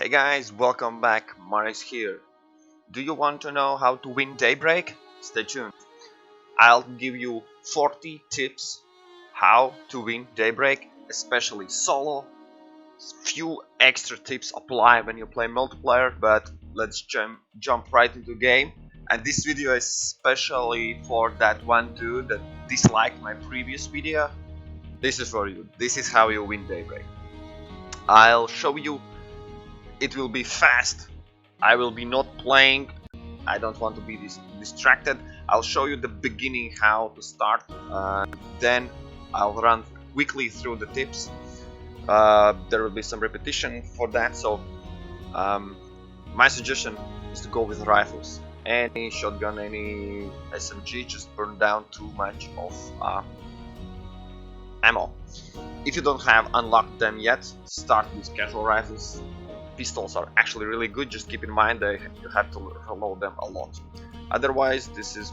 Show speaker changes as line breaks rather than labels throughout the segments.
Hey guys, welcome back, Maris here. Do you want to know how to win Daybreak? Stay tuned. I'll give you 40 tips how to win Daybreak, especially solo. Few extra tips apply when you play multiplayer, but let's jump right into the game. And this video is especially for that one dude that disliked my previous video. This is for you. This is how you win Daybreak. I'll show you. It will be fast. I will be not playing. I don't want to be distracted. I'll show you the beginning how to start. Then I'll run quickly through the tips. There will be some repetition for that. So my suggestion is to go with rifles. Any shotgun, any SMG, just burn down too much of ammo. If you don't have unlocked them yet, start with casual rifles. Pistols are actually really good, just keep in mind that you have to reload them a lot. Otherwise, this is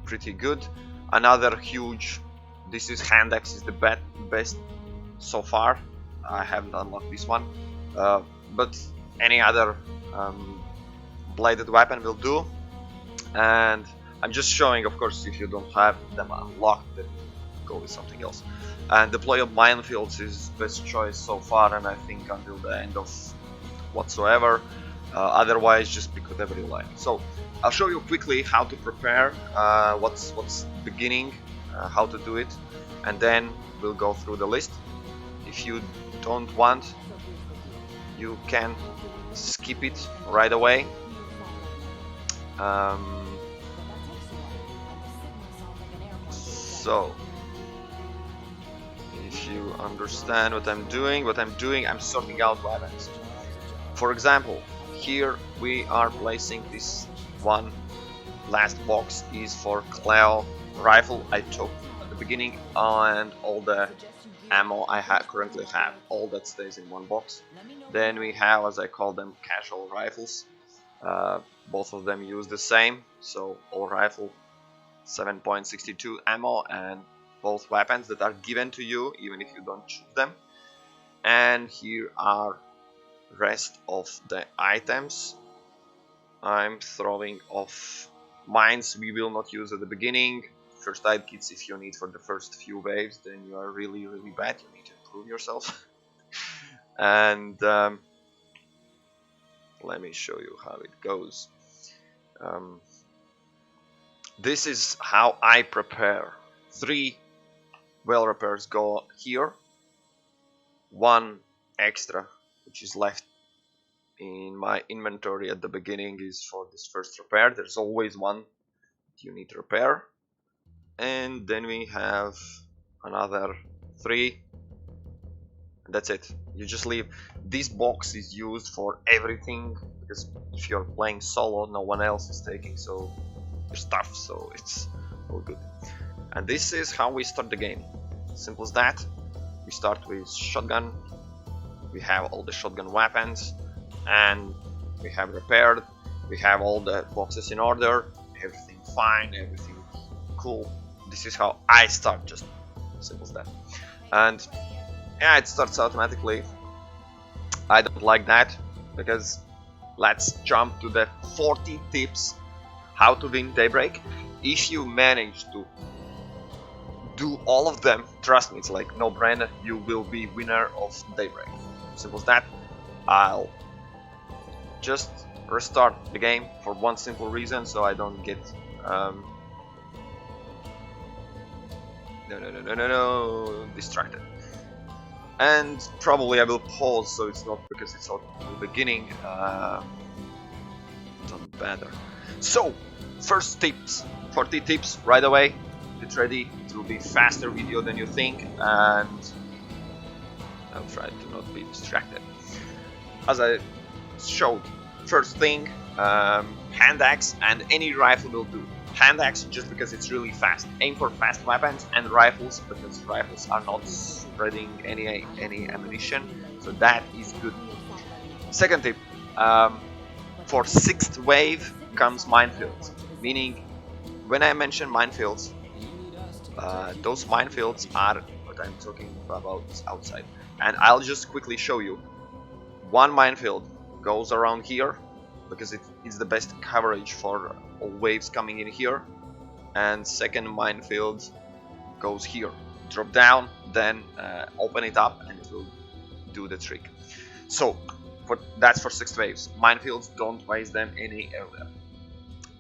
pretty good. Another huge, this is hand axe, is the best so far. I haven't unlocked this one, but any other bladed weapon will do. And I'm just showing, of course, if you don't have them unlocked, then go with something else. And deploy of minefields is best choice so far, and I think until the end of whatsoever. Otherwise, just pick whatever you like. So I'll show you quickly how to prepare, what's beginning, how to do it, and then we'll go through the list. If you don't want, you can skip it right away. So if you understand what I'm doing, I'm sorting out weapons. For example, here we are placing this one. Last box is for Cleo rifle I took at the beginning, and all the ammo I currently have, all that stays in one box. Then we have, as I call them, casual rifles. Both of them use the same, so all rifle 7.62 ammo, and both weapons that are given to you even if you don't choose them. And here are rest of the items. I'm throwing off mines we will not use at the beginning. First aid kits if you need for the first few waves, then you are really bad, you need to improve yourself. And let me show you how it goes. This is how I prepare. 3 well repairs go here. 1 extra which is left in my inventory at the beginning is for this first repair. There's always one that you need to repair. And then we have another 3. And that's it. You just leave. This box is used for everything, because if you're playing solo, no one else is taking your stuff, so it's all good. And this is how we start the game. Simple as that. We start with shotgun. We have all the shotgun weapons, and we have repaired. We have all the boxes in order. Everything fine, everything cool. This is how I start, just simple as that. And yeah, it starts automatically. I don't like that, because let's jump to the 40 tips how to win Daybreak. If you manage to do all of them, trust me, it's like no brainer, you will be winner of Daybreak. Simple as that. I'll just restart the game for one simple reason, so I don't get distracted. And probably I will pause, so it's not because it's at the beginning. Doesn't matter. So first tips, 40 tips right away. Get ready. It will be faster video than you think, and I'll try to not be distracted. As I showed, first thing, hand axe and any rifle will do. Hand axe just because it's really fast. Aim for fast weapons, and rifles because rifles are not spreading any ammunition, so that is good. Second tip, for 6th wave comes minefields, meaning when I mention minefields, those minefields are what I'm talking about outside. And I'll just quickly show you. 1 minefield goes around here because it's the best coverage for all waves coming in here, and second minefield goes here. Drop down, then open it up, and it will do the trick. So that's for 6 waves. Minefields, don't waste them any area.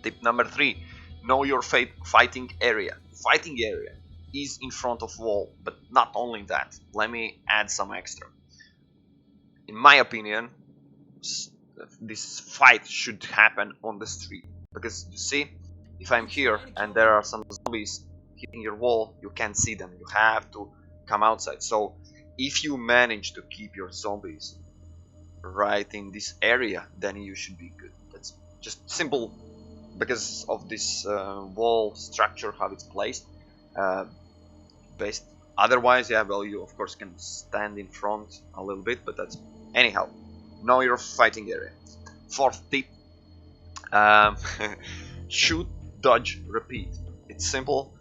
Tip number 3: know your fighting area. Fighting area is in front of wall, but not only that. Let me add some extra. In my opinion, this fight should happen on the street, because you see, if I'm here and there are some zombies hitting your wall, you can't see them. You have to come outside. So if you manage to keep your zombies right in this area, then you should be good. That's just simple because of this wall structure, how it's placed. Best. Otherwise, yeah, well, you of course can stand in front a little bit, but that's anyhow. Know your fighting area. 4th tip: shoot, dodge, repeat. It's simple.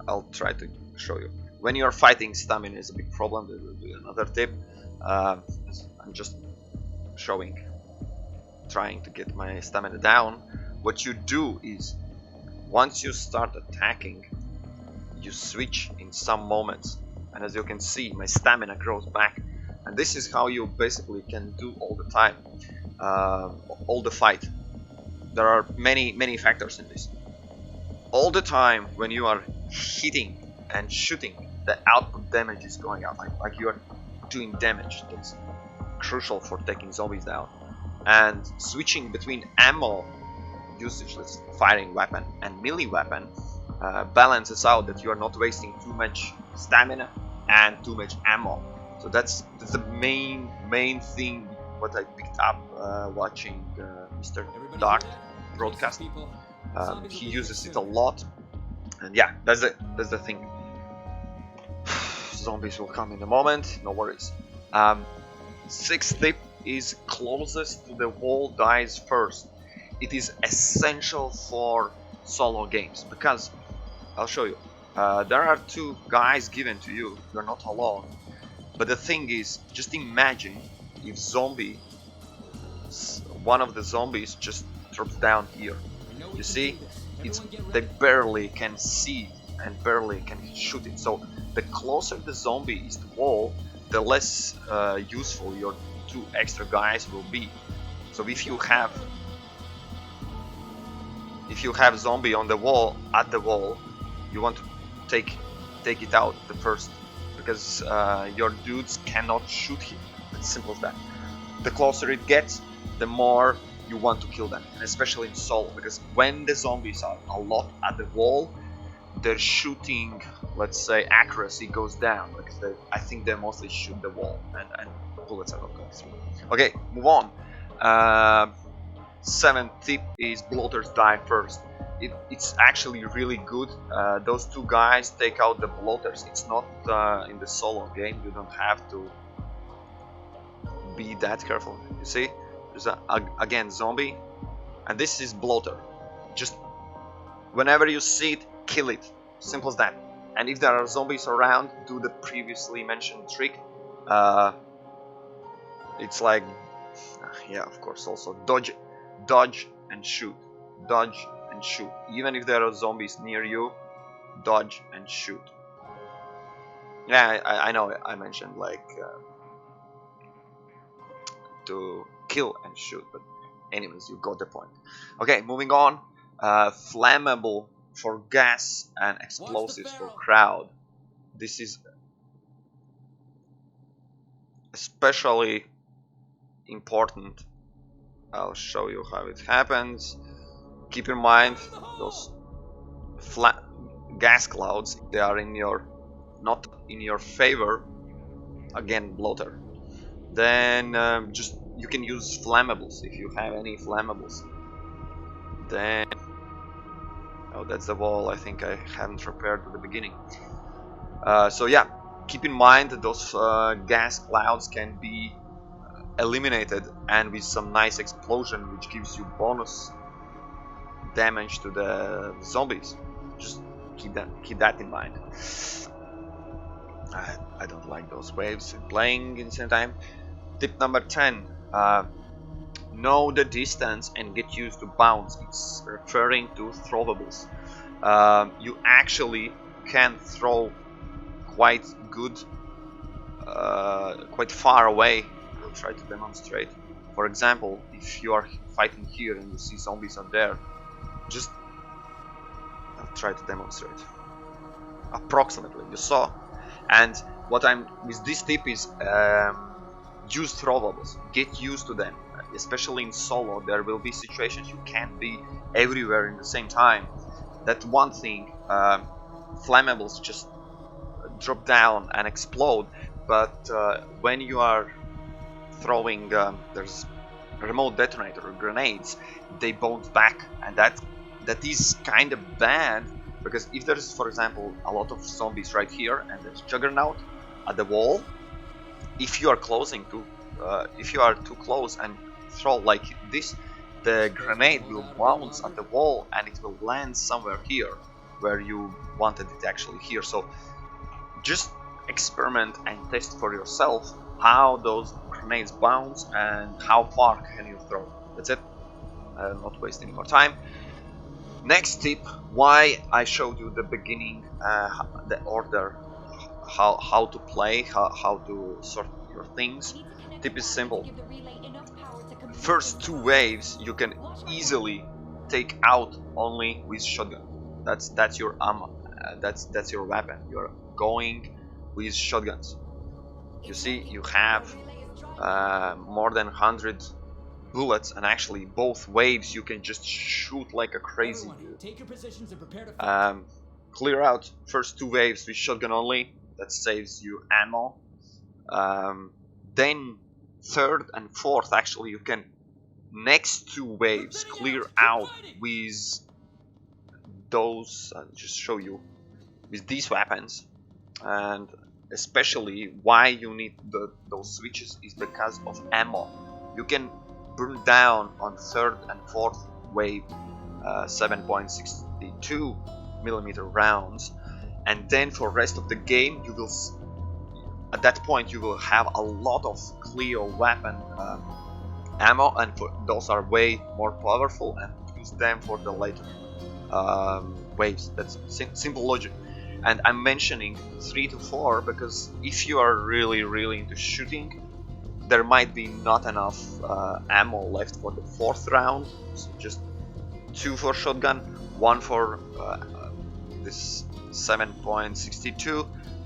I'll try to show you. When you're fighting, stamina is a big problem. There will be another tip. I'm just trying to get my stamina down. What you do is, once you start attacking, you switch in some moments, and as you can see, my stamina grows back, and this is how you basically can do all the time, all the fight. There are many factors in this. All the time when you are hitting and shooting, the output damage is going out, like you are doing damage. That's crucial for taking zombies down. And switching between ammo usageless firing weapon and melee weapon balances out that you are not wasting too much stamina and too much ammo. So that's the main thing what I picked up watching Mr. Dark broadcast. He uses it a lot, and yeah, that's the thing. Zombies will come in a moment, no worries. 6th tip is closest to the wall dies first. It is essential for solo games, because I'll show you. There are 2 guys given to you. You're not alone. But the thing is, just imagine if one of the zombies just drops down here. You see, they barely can see and barely can shoot it. So the closer the zombie is to wall, the less useful your 2 extra guys will be. So if you have zombie on the wall, at the wall, you want to take it out the first, because your dudes cannot shoot him. It's simple as that. The closer it gets, the more you want to kill them, and especially in solo, because when the zombies are a lot at the wall, their shooting, let's say, accuracy goes down, because I think they mostly shoot the wall, and bullets are not going through. Okay, move on. 7th tip is bloaters die first. It's actually really good. Those 2 guys take out the bloaters. It's not in the solo game. You don't have to be that careful. You see, there's again zombie, and this is bloater. Just whenever you see it, kill it. Simple as that. And if there are zombies around, do the previously mentioned trick. It's like, yeah, of course, also dodge and shoot, dodge and shoot. Even if there are zombies near you, dodge and shoot. Yeah, I know I mentioned like to kill and shoot, but anyways, you got the point. Okay, moving on. Flammable for gas and explosives for crowd. This is especially important. I'll show you how it happens. Keep in mind those gas clouds, they are not in your favor. Again, bloater. Then just you can use flammables if you have any flammables. Then oh, that's the wall. I think I haven't repaired at the beginning. So yeah, keep in mind that those gas clouds can be eliminated, and with some nice explosion which gives you bonus damage to the zombies. Just keep that in mind. I don't like those waves playing in the same time. Tip number 10. Know the distance and get used to bounce. It's referring to throwables. You actually can throw quite good, quite far away. I'll try to demonstrate. For example, if you are fighting here and you see zombies are there, just I'll try to demonstrate. Approximately, you saw. And what I'm with this tip is use throwables. Get used to them. Especially in solo, there will be situations you can't be everywhere in the same time. That one thing, flammables just drop down and explode, but when you are throwing, there's remote detonator or grenades, they bounce back, and that is kind of bad, because if there's, for example, a lot of zombies right here and there's Juggernaut at the wall, if you are closing to, if you are too close and throw like this, the grenade will bounce at the wall and it will land somewhere here where you wanted it actually here. So just experiment and test for yourself how those grenades bounce and how far can you throw. That's it. I'll not waste any more time. Next tip, why I showed you the beginning, the order, how to play, how to sort your things. Tip is simple. First 2 waves you can easily take out only with shotgun. That's your ammo. That's your weapon. You're going with shotguns. You see, you have more than 100 bullets, and actually both waves you can just shoot like a crazy. Clear out first 2 waves with shotgun only. That saves you ammo. Then 3rd and 4th, actually, you can next 2 waves clear out with those. I'll just show you with these weapons. And especially why you need those switches is because of ammo. You can burn down on 3rd and 4th wave 7.62 millimeter rounds, and then for rest of the game you will, at that point you will have a lot of Cleo weapon ammo, and those are way more powerful, and use them for the later waves. That's simple logic. And I'm mentioning 3 to 4 because if you are really into shooting, there might be not enough ammo left for the 4th round. So just 2 for shotgun, 1 for this 7.62,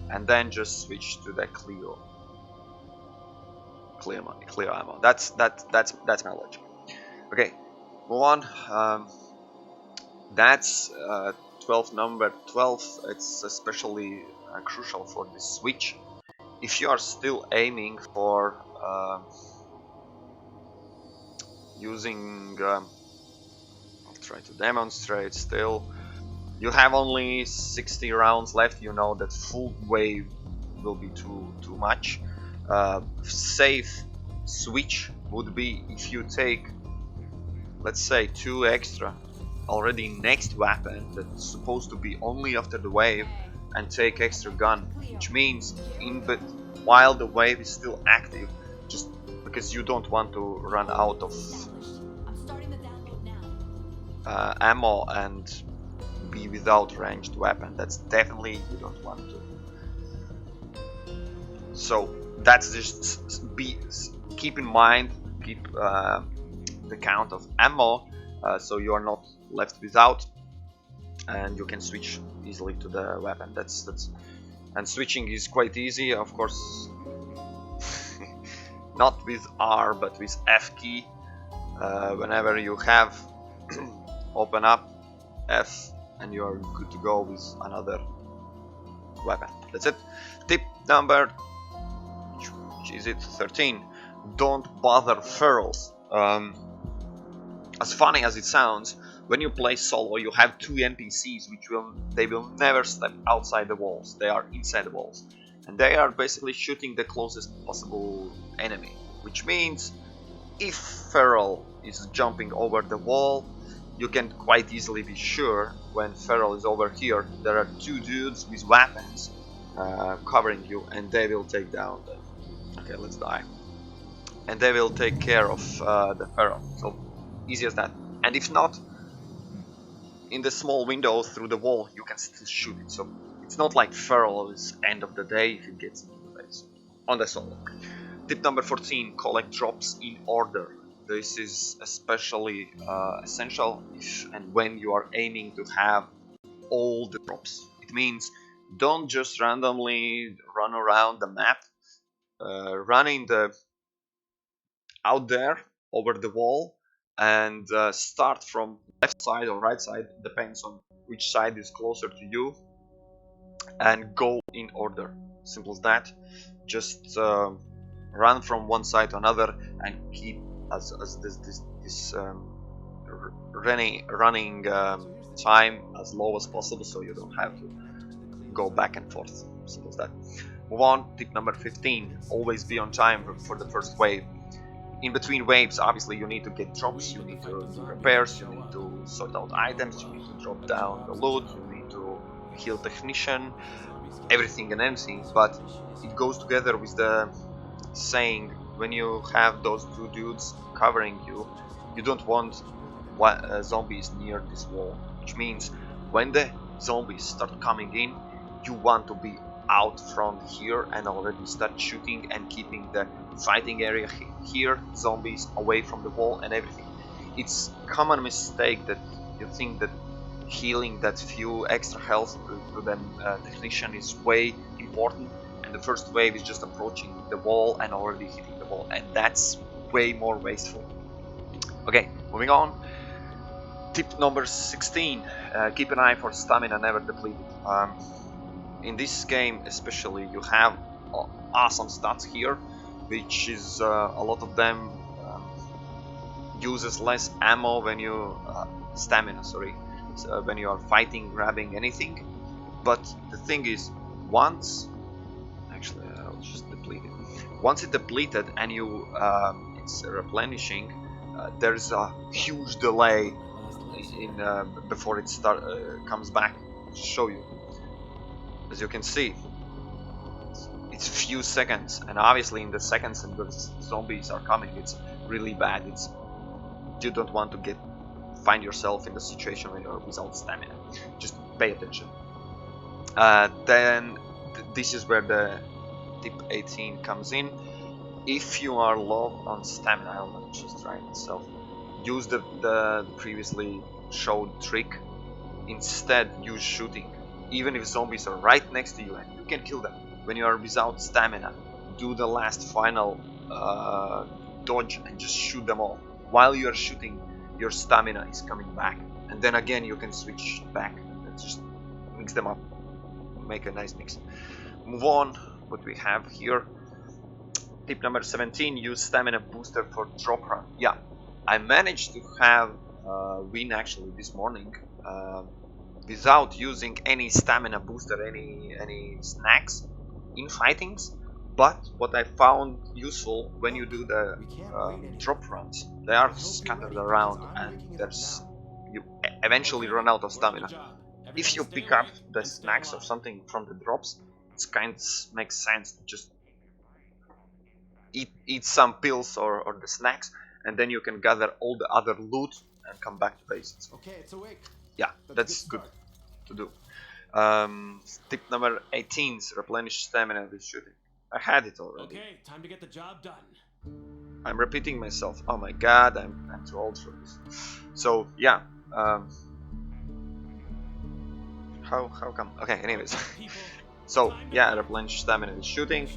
and then just switch to the Cleo ammo. That's my logic. Okay, move on. That's 12, number 12. It's especially crucial for this switch. If you are still aiming for using, I'll try to demonstrate still. You have only 60 rounds left. You know that full wave will be too much. Safe switch would be if you take, let's say, 2 extra already next weapon that's supposed to be only after the wave, and take extra gun, which means while the wave is still active, just because you don't want to run out of ammo and be without ranged weapon. That's definitely you don't want to. So that's just keep in mind, keep the count of ammo, so you are not left without, and you can switch easily to the weapon. That's and switching is quite easy, of course. Not with R but with F key. Whenever you have open up F and you are good to go with another weapon. That's it. Tip number, which is it, 13. Don't bother ferals. As funny as it sounds, when you play solo, you have 2 NPCs which will never step outside the walls. They are inside the walls, and they are basically shooting the closest possible enemy. Which means, if feral is jumping over the wall, you can quite easily be sure when feral is over here, there are 2 dudes with weapons covering you, and they will take down the. Okay, let's die. and they will take care of the feral. So easy as that. And if not, in the small window through the wall, you can still shoot it. So it's not like feral is end of the day if it gets into the face on the solo. Tip number 14: collect drops in order. This is especially essential if and when you are aiming to have all the drops. It means don't just randomly run around the map, running out there over the wall, and start from left side or right side, depends on which side is closer to you, and go in order. Simple as that. Just run from one side to another and keep as this running time as low as possible, so you don't have to go back and forth. Simple as that. Move on. Tip number 15: always be on time for the first wave. In between waves, obviously, you need to get drops, you need to do repairs, you need to sort out items, you need to drop down the loot, you need to heal technician, everything and anything. But it goes together with the saying, when you have those two dudes covering you, you don't want zombies near this wall. Which means when the zombies start coming in, you want to be out front here and already start shooting and keeping the fighting area here, zombies away from the wall and everything. It's common mistake that you think that healing that few extra health to the technician is way important, and the first wave is just approaching the wall and already hitting the wall, and that's way more wasteful. Okay, moving on. Tip number 16: keep an eye for stamina never depleted. In this game especially, you have awesome stats here, which is a lot of them uses less ammo when you stamina, sorry, when you are fighting, grabbing anything. But the thing is, once actually I'll just deplete it. Once it's depleted and you it's replenishing, there's a huge delay in before it comes back. I'll show you. As you can see, it's few seconds, and obviously in the seconds and the zombies are coming, it's really bad. You don't want to find yourself in the situation where you're without stamina. Just pay attention. Then this is where the tip 18 comes in. If you are low on stamina, I'll just try it myself. Use the previously showed trick. Instead, use shooting. Even if zombies are right next to you and you can kill them, when you are without stamina, do the last final dodge and just shoot them all. While you are shooting, your stamina is coming back, and then again you can switch back and just mix them up, make a nice mix. Move on. What we have here, tip number 17: use stamina booster for drop run. Yeah, I managed to have win actually this morning without using any stamina booster, any snacks in fightings. But what I found useful, when you do the drop runs, they are scattered around and you eventually run out of stamina. If you pick up the snacks or something from the drops, it kind of makes sense to just eat some pills or the snacks, and then you can gather all the other loot and come back to basics.
Okay, it's awake.
Yeah, that's good to do. Tip number 18 is replenish stamina with shooting. I had it already.
Okay, time to get the job done.
I'm repeating myself. Oh my god, I'm too old for this. So yeah, how come? Okay, anyways. So yeah, replenish stamina with shooting.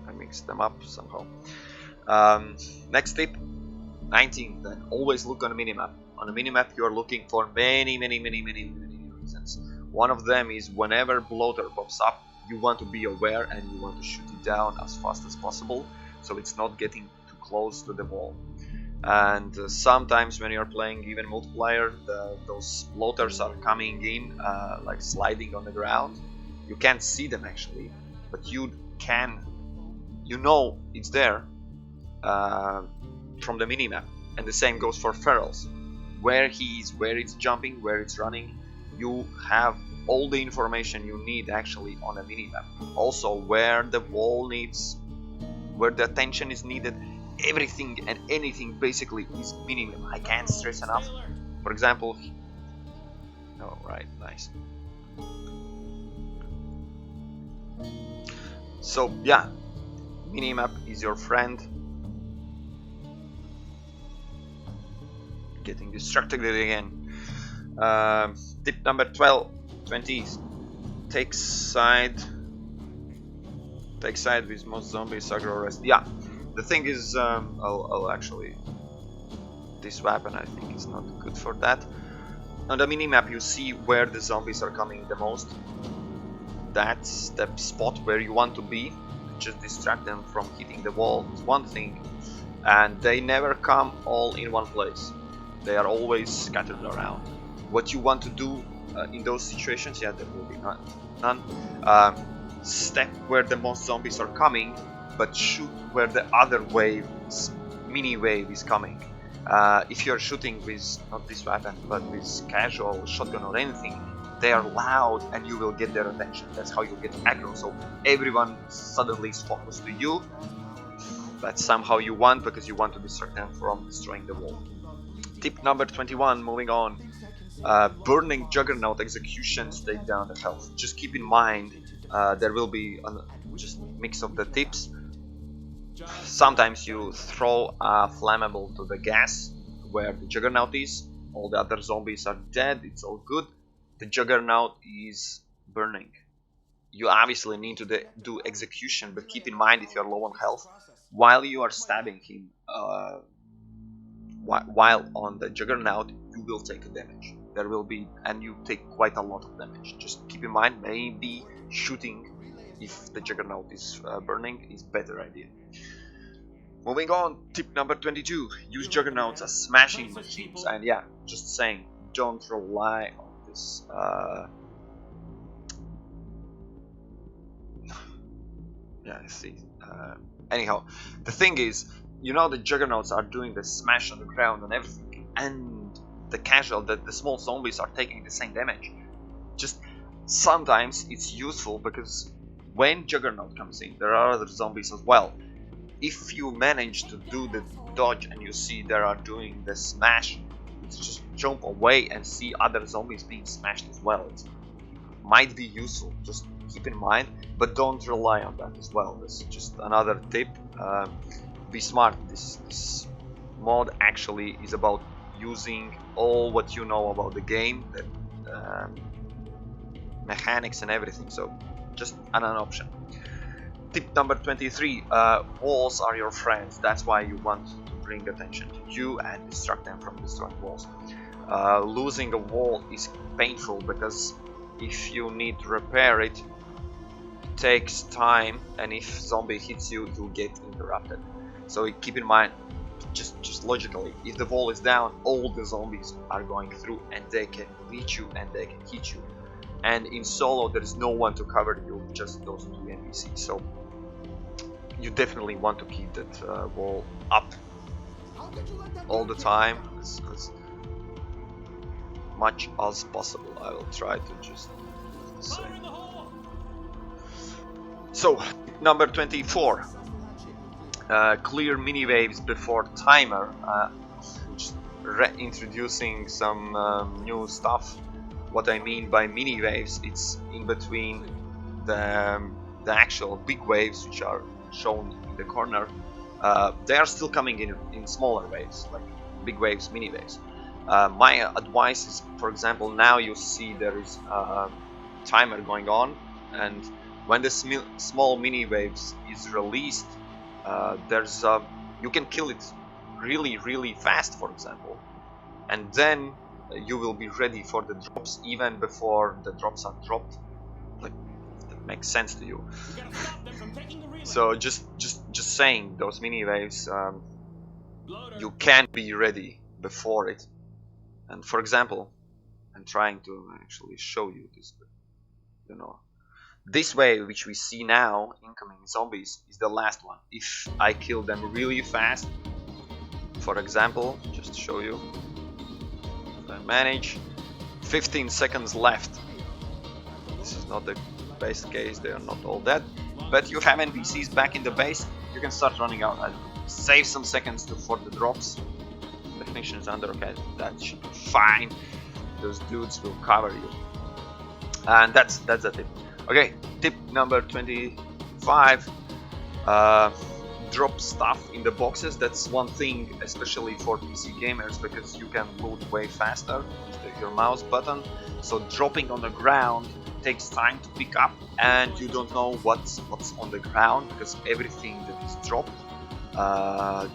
I mixed them up somehow. Next tip, 19. Then always look on a minimap. On a minimap, you are looking for many reasons. One of them is whenever bloater pops up, you want to be aware and you want to shoot it down as fast as possible, so it's not getting too close to the wall. And sometimes when you're playing even multiplayer, those bloaters are coming in like sliding on the ground. You can't see them actually, but you know it's there from the minimap. And the same goes for ferals. Where he is, where it's jumping, where it's running, you have all the information you need actually on a minimap. Also where the wall needs where the attention is needed, everything and anything basically is minimum. I can't stress enough. For example, oh right, nice. So yeah, minimap is your friend. Getting distracted again. Tip number 20. Take side with most zombies, aggro rest. Yeah, the thing is, I'll actually, this weapon I think is not good for that. On the minimap you see where the zombies are coming the most. That's the spot where you want to be. Just distract them from hitting the wall is one thing, and they never come all in one place. They are always scattered around. What you want to do in those situations, yeah, there will be none. Step where the most zombies are coming, but shoot where the other wave, mini wave, is coming. If you're shooting with not this weapon, but with casual shotgun or anything, they are loud and you will get their attention. That's how you get aggro. So everyone suddenly is focused to you. That's somehow you want, because you want to distract them from destroying the wall. Tip number 21, moving on. Burning Juggernaut executions take down the health. Just keep in mind, there will be just mix of the tips. Sometimes you throw a flammable to the gas where the Juggernaut is. All the other zombies are dead, it's all good. The Juggernaut is burning. You obviously need to do execution, but keep in mind, if you're low on health, while you are stabbing him, while on the Juggernaut, you will take a damage. There will be, and you take quite a lot of damage. Just keep in mind, maybe shooting if the Juggernaut is burning is better idea. Moving on, tip number 22, use Juggernauts as smashing machines. And yeah, just saying, don't rely on this yeah, I see. Anyhow, the thing is, you know, the Juggernauts are doing the smash on the ground and everything, and the small zombies are taking the same damage. Just sometimes it's useful, because when Juggernaut comes in, there are other zombies as well. If you manage to do the dodge and you see they are doing the smash, just jump away and see other zombies being smashed as well. It might be useful, just keep in mind, but don't rely on that as well. That's just another tip. Be smart. This mod actually is about using all what you know about the game, the mechanics and everything, so just an option. Tip number 23, walls are your friends. That's why you want to bring attention to you and distract them from destroying walls. Losing a wall is painful, because if you need to repair it, it takes time, and if zombie hits you, you'll get interrupted. So keep in mind, just logically, if the wall is down, all the zombies are going through and they can reach you and they can hit you. And in solo there is no one to cover you, just those two NPCs. So you definitely want to keep that wall up all the time, as much as possible. I will try to just do the same. So number 24, clear mini waves before timer, just reintroducing some new stuff. What I mean by mini waves, it's in between the actual big waves, which are shown in the corner. They are still coming in smaller waves, like big waves, mini waves. My advice is, for example, now you see there is a timer going on, and when the small mini waves is released, you can kill it really fast, for example, and then you will be ready for the drops even before the drops are dropped. Like, if that makes sense to you. So just saying, those mini waves, you can be ready before it. And for example, I'm trying to actually show you this, you know, this wave which we see now, incoming zombies, is the last one. If I kill them really fast, for example, just to show you, if I manage, 15 seconds left. This is not the best case, they are not all dead, but you have NPCs back in the base, you can start running out. Save some seconds for the drops. Definition is under. Okay, that should be fine. Those dudes will cover you, and that's the tip. Okay, tip number 25. Drop stuff in the boxes. That's one thing, especially for PC gamers, because you can load way faster with your mouse button. So dropping on the ground takes time to pick up, and you don't know what's on the ground, because everything that is dropped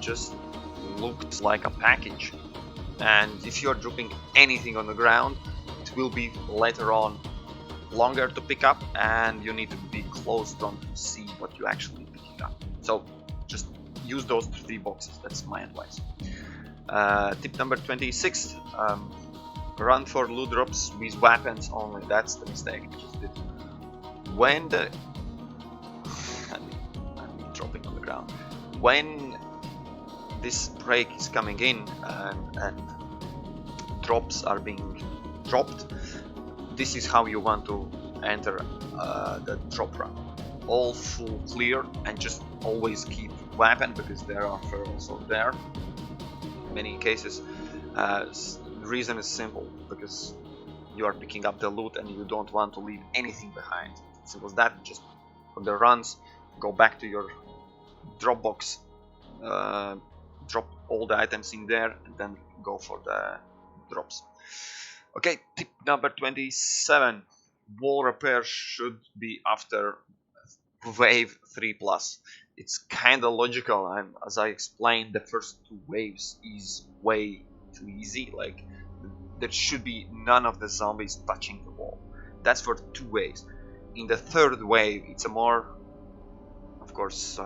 just looked like a package. And if you're dropping anything on the ground, it will be later on longer to pick up, and you need to be close to see what you actually picking up. So just use those 3 boxes. That's my advice. Tip number 26. Run for loot drops with weapons only. That's the mistake I just did. When the I'm dropping on the ground. When this break is coming in and drops are being dropped, this is how you want to enter the drop run. All full clear, and just always keep weapon, because there are also there in many cases. The reason is simple, because you are picking up the loot and you don't want to leave anything behind. Simple as that. Just for the runs, go back to your drop box, drop all the items in there, and then go for the drops. Okay, tip number 27. Wall repair should be after wave 3+. It's kinda logical, and as I explained, the first 2 waves is way too easy. Like, there should be none of the zombies touching the wall. That's for 2 waves. In the 3rd wave, it's a more, of course,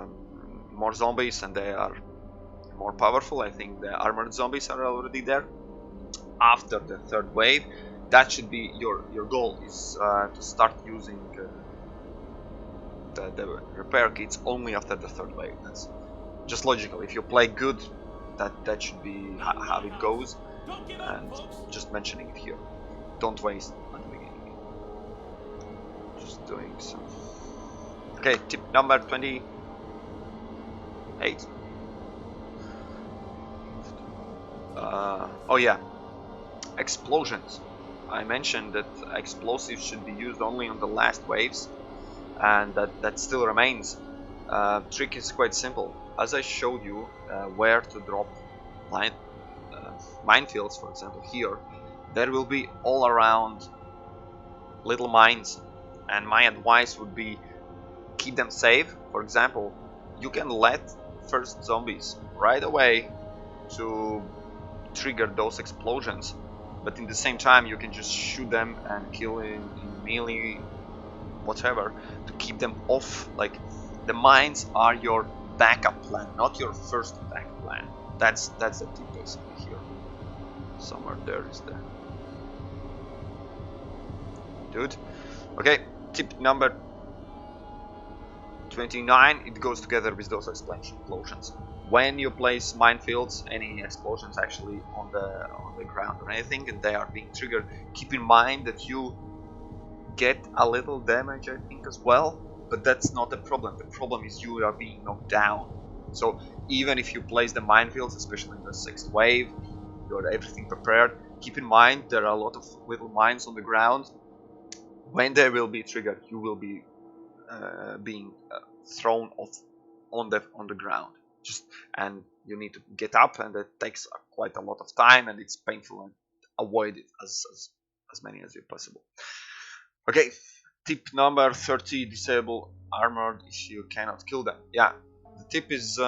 more zombies, and they are more powerful. I think the armored zombies are already there. After the 3rd wave, that should be your goal, is to start using the repair kits only after the 3rd wave. That's just logical. If you play good, that should be how it goes, and just mentioning it here. Don't waste at the beginning. Just doing some. Okay, tip number 28. Oh yeah, explosions. I mentioned that explosives should be used only on the last waves, and that still remains. Trick is quite simple. As I showed you where to drop minefields, for example, here, there will be all around little mines, and my advice would be keep them safe. For example, you can let first zombies right away to trigger those explosions, but in the same time you can just shoot them and kill in melee, whatever, to keep them off. Like, the mines are your backup plan, not your first attack plan. That's the tip basically here. Somewhere there is the dude. Okay, tip number 29. It goes together with those explosions. When you place minefields, any explosions actually on the ground or anything, and they are being triggered, keep in mind that you get a little damage, I think, as well, but that's not the problem. The problem is you are being knocked down. So even if you place the minefields, especially in the 6th wave, you got everything prepared, keep in mind there are a lot of little mines on the ground. When they will be triggered, you will be being thrown off on the ground. And you need to get up, and it takes quite a lot of time, and it's painful, and avoid it as many as you possible. Okay, tip number 30. Disable armored if you cannot kill them. Yeah, the tip is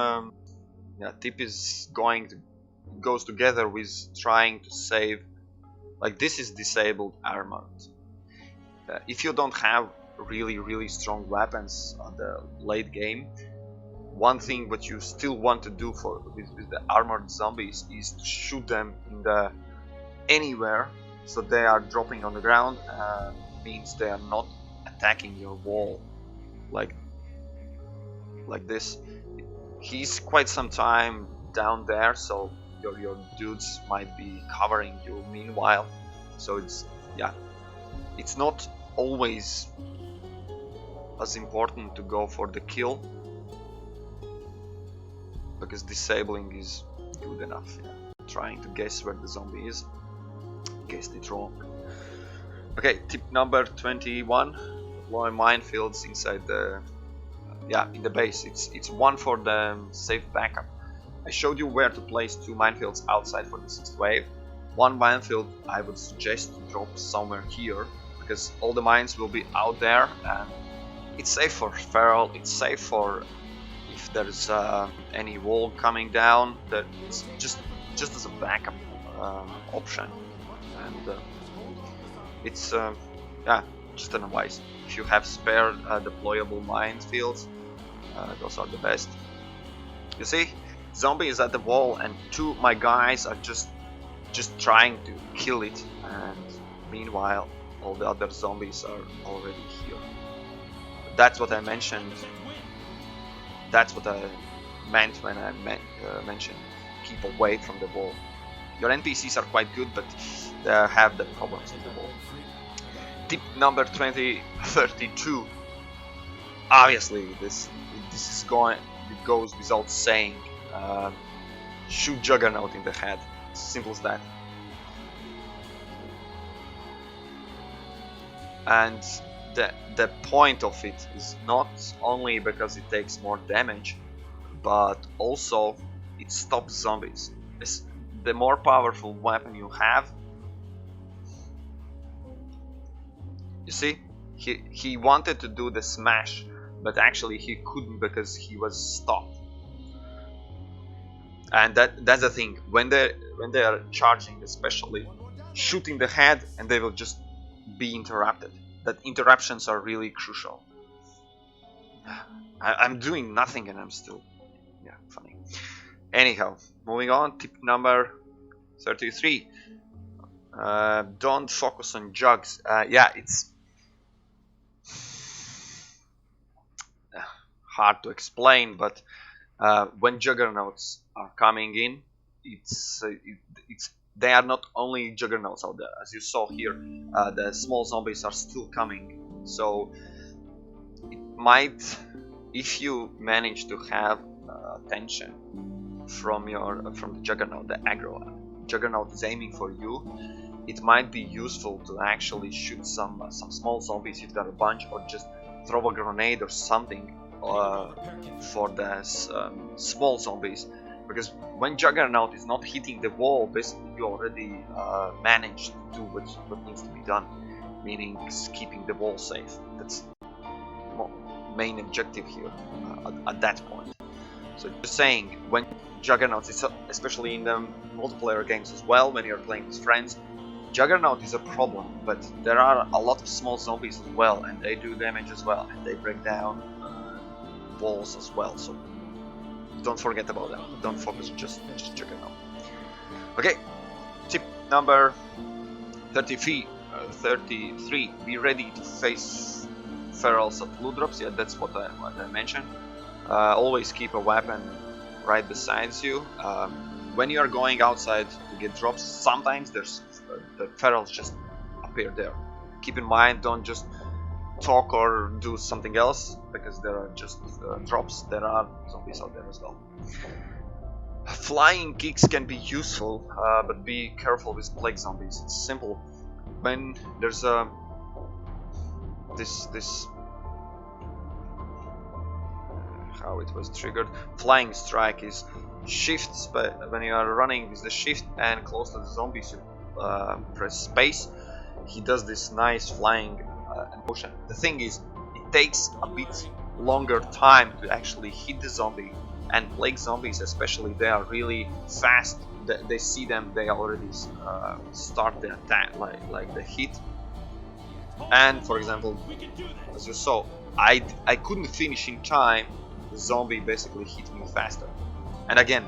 goes together with trying to save. Like, this is disabled armored. If you don't have really strong weapons on the late game, one thing what you still want to do with the armored zombies is to shoot them in anywhere, so they are dropping on the ground. Means they are not attacking your wall like this. He's quite some time down there, so your dudes might be covering you meanwhile. So it's not always as important to go for the kill, because disabling is good enough. Yeah. Trying to guess where the zombie is, guessed it wrong. Okay, tip number 21: deploy minefields inside the in the base. It's one for the safe backup. I showed you where to place 2 minefields outside for the 6th wave. 1 minefield I would suggest to drop somewhere here, because all the mines will be out there, and it's safe for feral, it's safe for if there's any wall coming down, that it's just as a backup option. And it's just an advice. If you have spare deployable minefields, those are the best. You see, zombie is at the wall, and 2 of my guys are just trying to kill it, and meanwhile all the other zombies are already here. That's what I mentioned. That's what I meant when I mentioned keep away from the wall. Your NPCs are quite good, but they have the problems with the wall. Tip number 32. Obviously, this is going. It goes without saying. Shoot Juggernaut in the head. It's simple as that. And the point of it is not only because it takes more damage, but also it stops zombies. The more powerful weapon you have, you see, he wanted to do the smash, but actually he couldn't because he was stopped. And that's the thing. When they are charging, especially, shooting the head, and they will just be interrupted. That interruptions are really crucial. I'm doing nothing and I'm still, funny. Anyhow, moving on. Tip number 33. Don't focus on jugs. It's hard to explain, but when juggernauts are coming in, they are not only juggernauts out there. As you saw here, the small zombies are still coming. So it might, if you manage to have attention from the juggernaut, the aggro juggernaut is aiming for you, it might be useful to actually shoot some small zombies if there are a bunch, or just throw a grenade or something for the small zombies, because when Juggernaut is not hitting the wall, basically you already managed to do what needs to be done, meaning keeping the wall safe. That's the main objective here at that point. So just saying, when Juggernaut is, especially in the multiplayer games as well, when you're playing with friends, Juggernaut is a problem, but there are a lot of small zombies as well, and they do damage as well, and they break down walls as well, so don't forget about that. Don't focus just Juggernaut. Okay, tip number 33. Be ready to face ferals at loot drops. Yeah, that's what I mentioned. Always keep a weapon right beside you. When you are going outside to get drops, sometimes the ferals just appear there. Keep in mind, don't just talk or do something else, because there are just drops. There are zombies out there as well. Flying kicks can be useful, but be careful with plague zombies. It's simple. When there's this how it was triggered. Flying strike is shifts, but when you are running with the shift and close to the zombies, you press space. He does this nice flying motion. The thing is, it takes a bit longer time to actually hit the zombie, and plague zombies especially, they are really fast. They see them, they already start the attack, like the hit. And for example, as you saw, I couldn't finish in time. The zombie basically hit me faster. And again,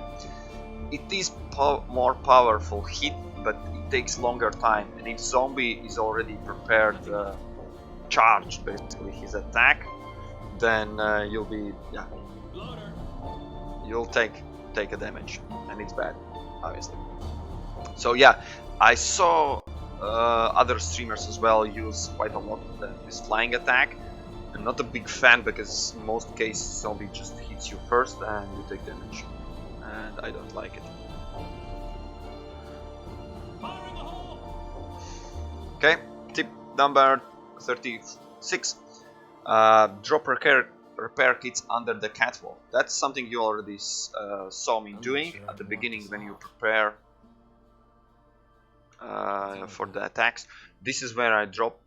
it is more powerful hit, but it takes longer time. And if zombie is already prepared, charged basically his attack, then you'll take a damage, and it's bad, obviously. So yeah, I saw other streamers as well use quite a lot of this flying attack. I'm not a big fan, because in most cases zombie just hits you first and you take damage. and I don't like it. Okay, tip number 36. Drop repair kits under the catwalk. That's something you already saw me doing at the beginning when you prepare for the attacks. This is where I drop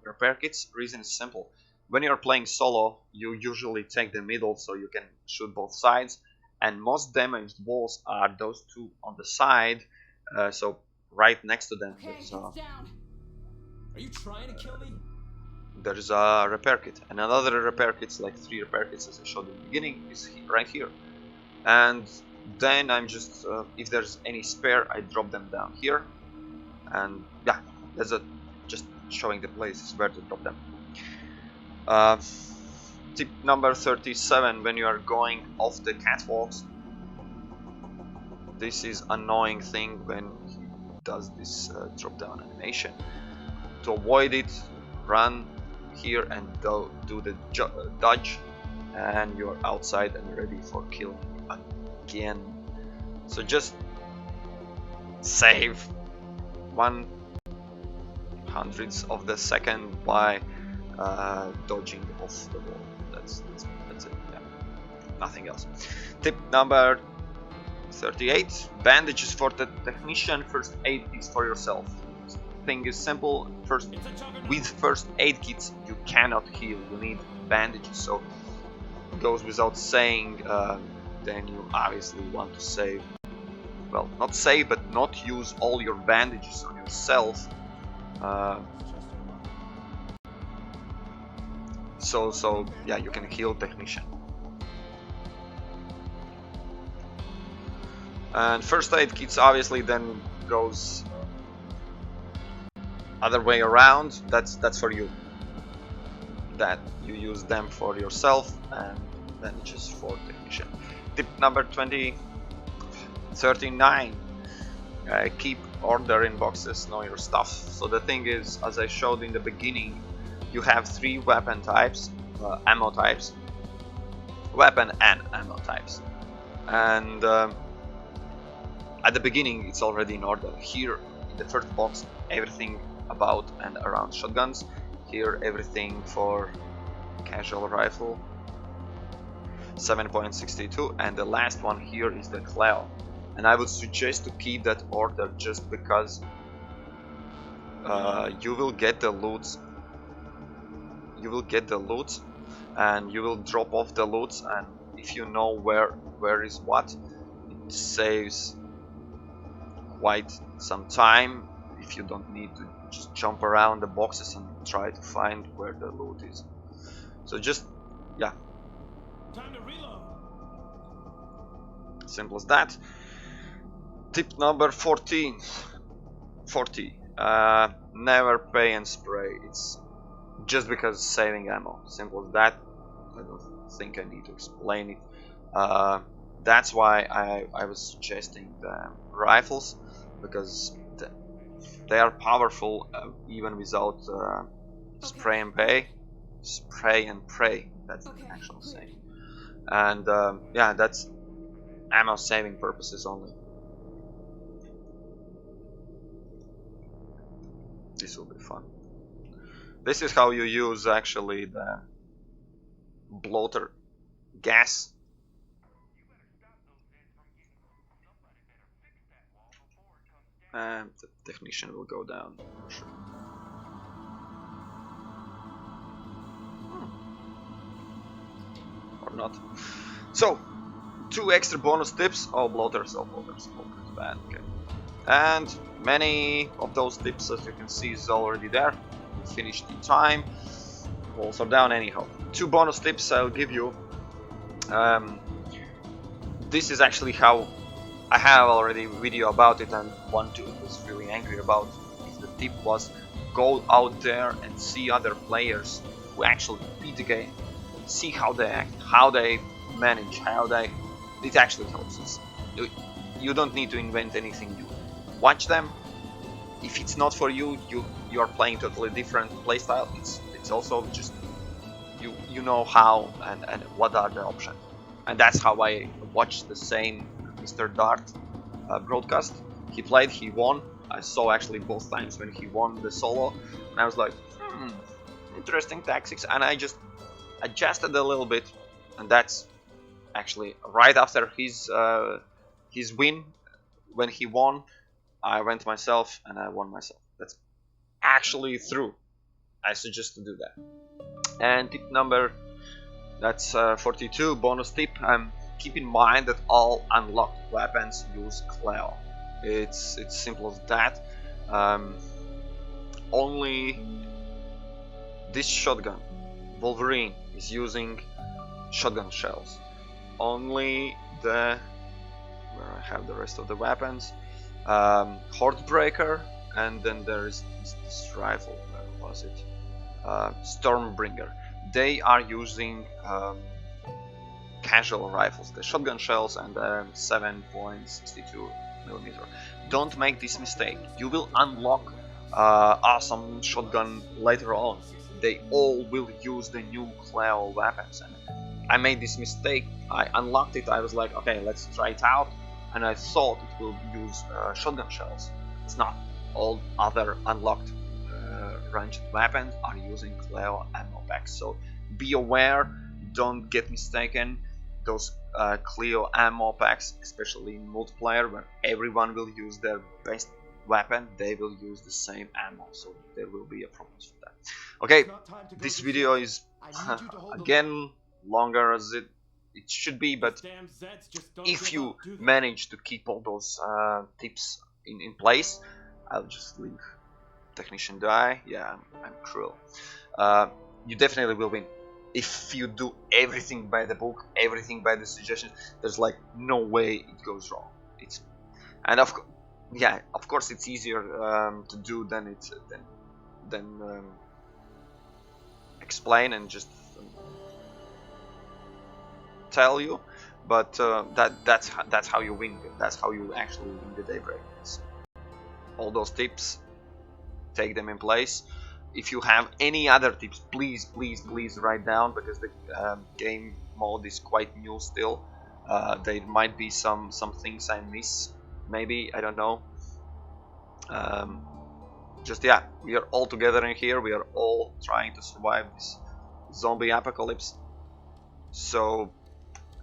repair kits. Reason is simple. When you're playing solo, you usually take the middle so you can shoot both sides, and most damaged walls are those two on the side, so right next to them
Are you trying to kill me?
there's a repair kit, and another repair kit, like 3 repair kits as I showed in the beginning, is right here. And then I'm just, if there's any spare, I drop them down here, and yeah, that's just showing the places where to drop them. Tip number 37, when you are going off the catwalks, this is annoying thing when he does this drop down animation. To avoid it, run here and do the dodge, and you're outside and ready for killing again. So just save 1/100th of the second by dodging off the wall. That's it. Yeah. Nothing else. Tip number 38: bandages for the technician, first aid kits for yourself. Thing is simple. With first aid kits you cannot heal. You need bandages. So it goes without saying. Then you obviously want to save. Well, not save, but not use all your bandages on yourself. So yeah, you can heal technician. And first aid kits obviously then goes other way around. That's for you. That you use them for yourself, and then just for technician. Tip number 39. Keep order in boxes, know your stuff. So the thing is, as I showed in the beginning, you have 3 weapon types, ammo types, weapon and ammo types, and at the beginning it's already in order. Here in the first box, everything about and around shotguns. Here everything for casual rifle, 7.62, and the last one here is the Cleo. And I would suggest to keep that order just because you will get the loot. You will get the loot, and you will drop off the loot, and if you know where is what, it saves quite some time if you don't need to just jump around the boxes and try to find where the loot is. So just, yeah,
Time to reload.
simple as that. Tip number 40. Never pay and spray. It's just because saving ammo. Simple as that. I don't think I need to explain it. That's why I was suggesting the rifles, because they are powerful even without spray and pray. Spray and pray. That's the actual saying. And yeah, that's ammo saving purposes only. This will be fun. This is how you use actually the bloater gas. And the technician will go down for sure. Or not. So, 2 extra bonus tips. Oh, bloaters, bad. Okay. And many of those tips, as you can see, is already there. Finished in time. Walls are down anyhow. 2 bonus tips I'll give you. This is actually how I have already a video about it, and one dude was really angry about it. The tip was go out there and see other players who actually beat the game. See how they act, how they manage, it actually helps. You don't need to invent anything new. Watch them. If it's not for you, you are playing totally different playstyle. It's also just you know how and what are the options. And that's how I watch the same Mr. Dart broadcast. He played, he won. I saw actually both times when he won the solo, and I was like, interesting tactics, and I just adjusted a little bit, and that's actually right after his win. When he won, I went myself and I won myself. That's actually true. I suggest to do that. And tip number, that's 42, bonus tip. Keep in mind that all unlocked weapons use Cleo. It's simple as that. Only this shotgun, Wolverine, is using shotgun shells. Only the, where I have the rest of the weapons, Hordebreaker, and then there is this rifle. Where was it? Stormbringer. They are using casual rifles, the shotgun shells and the 7.62mm. Don't make this mistake. You will unlock awesome shotgun later on. They all will use the new Cleo weapons, and I made this mistake. I unlocked it. I was like, okay, let's try it out, and I thought it will use shotgun shells. It's not. All other unlocked ranged weapons are using Cleo ammo packs. So be aware. Don't get mistaken. Those Cleo ammo packs, especially in multiplayer, where everyone will use their best weapon, they will use the same ammo. So there will be a problem for that. Okay, this video is again longer as it should be, but if you manage to keep all those tips in place, I'll just leave technician die. Yeah, I'm cruel. You definitely will win if you do everything by the book, everything by the suggestions. There's like no way it goes wrong. And of course it's easier to do than explain and just tell you, but that's how you win. That's how you actually win the Daybreak. All those tips, take them in place. If you have any other tips, please write down, because the game mode is quite new still. There might be some things I miss, maybe, I don't know. We are all together in here. We are all trying to survive this zombie apocalypse. So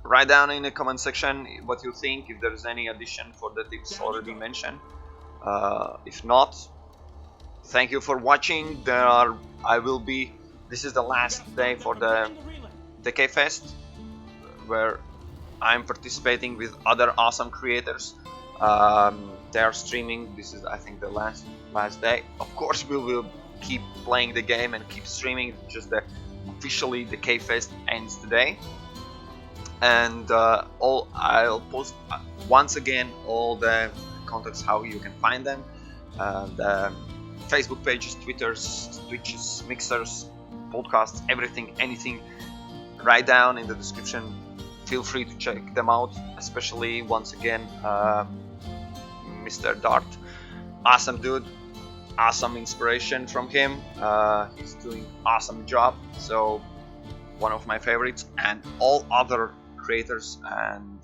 write down in the comment section what you think, if there's any addition for the tips already mentioned. If not, thank you for watching. This is the last day for the DacayFest, where I'm participating with other awesome creators. They are streaming. This is, I think, the last day. Of course, we will keep playing the game and keep streaming. Just that officially the DacayFest ends today. And I'll post once again all the contacts, how you can find them, the Facebook pages, Twitters, Twitches, Mixers, podcasts, everything, anything. Write down in the description. Feel free to check them out, especially once again Mr. Dart. Awesome dude, awesome inspiration from him. He's doing awesome job, so one of my favorites. And all other creators and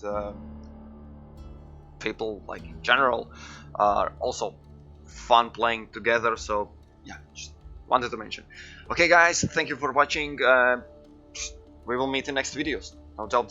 people, like in general, are also fun playing together. So yeah, just wanted to mention. Okay guys, thank you for watching. We will meet in next videos, no doubt.